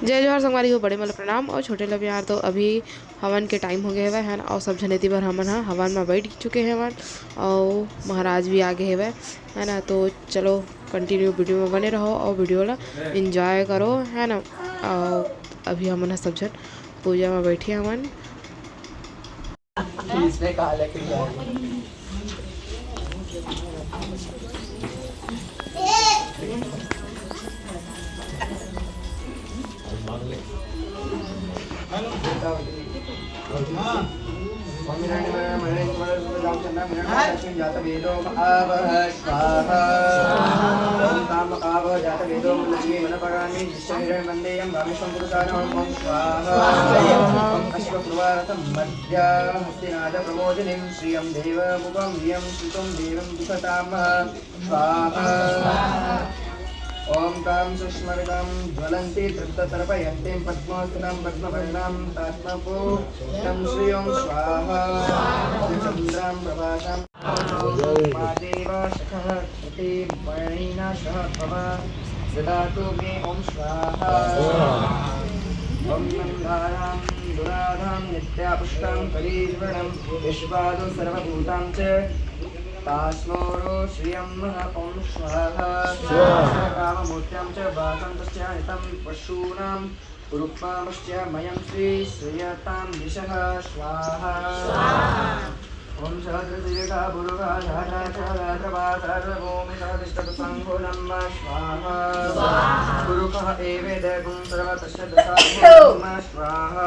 जय जोहर संगवारी हो, बड़े मतलब प्रणाम और छोटे लब यार। तो अभी हवन के टाइम हो गए हुए है ना, और सब जनेती भर हमन हा हवन में बैठ चुके हैं हवन, और महाराज भी आगे हुए है ना। तो चलो कंटिन्यू वीडियो में बने रहो और वीडियो ला इंजॉय करो है ना। और अभी हमन हा सब जन पूजा में बैठे हवन। प्रमोदिनीं श्रियं देवमुपं ह्रियं सुतं देवं दुःखतां स्वाहा। ओम तां सुष्मरितां ज्वलन्ति तृप्ततर्पयन्तीं पद्मोस्तिनां पद्मवर्णां तात्मपूतं श्रियं स्वाहा। चन्द्रां प्रभासां मादेव शखः इति वर्णेन सह भव ददातु मे ॐ स्वाहा। ॐ नन्दानां दुराधां नित्यापुष्टां कलीर्वणं विश्वादो सर्वभूतां च तास्मोरो श्रियं ॐ स्वाहा। काममूर्त्यां च वासन्तश्च हितं पशूनां रूपमश्च मयं श्री श्रियतां दिशः स्वाहा। ॐ सहस्रदीर्घा पुरुषा झाटा सहस्रपा सर्वभूमिसहतिष्ठत्सङ्कुलं स्वाहा। पुरुषः एवेदगुं सर्वतश्च दशा स्वाहा।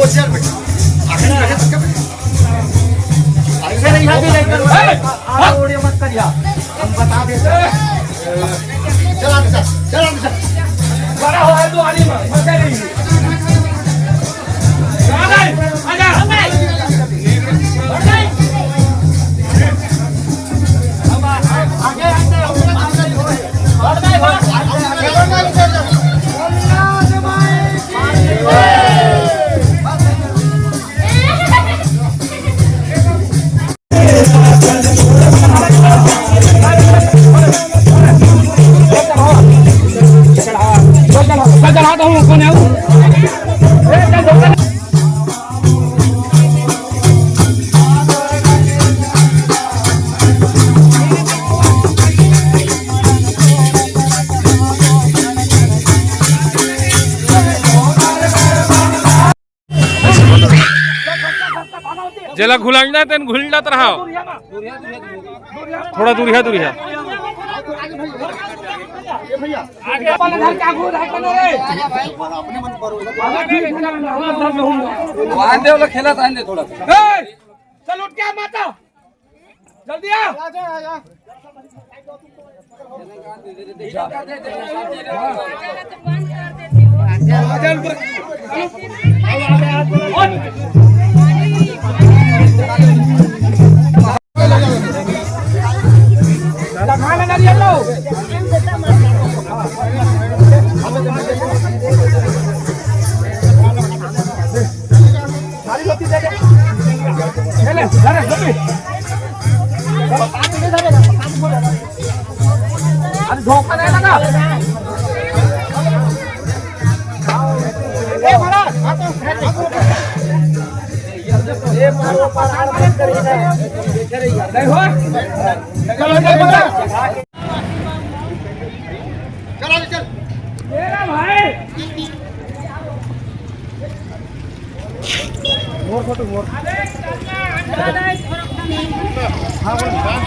होशियार बेटा आखिर रखे तक ऐसे नहीं हाथी लेकर ओड़े मत करिया हम बता देते चला दे बड़ा हो है तो आली मत नहीं आजा ज्याला घुलांना त्यानं घुलण्यात राहाव थोड़ा दूर है खेलत आने थोड़ा चल उठ के माता जल्दी आ धोखा नहीं लगा भाई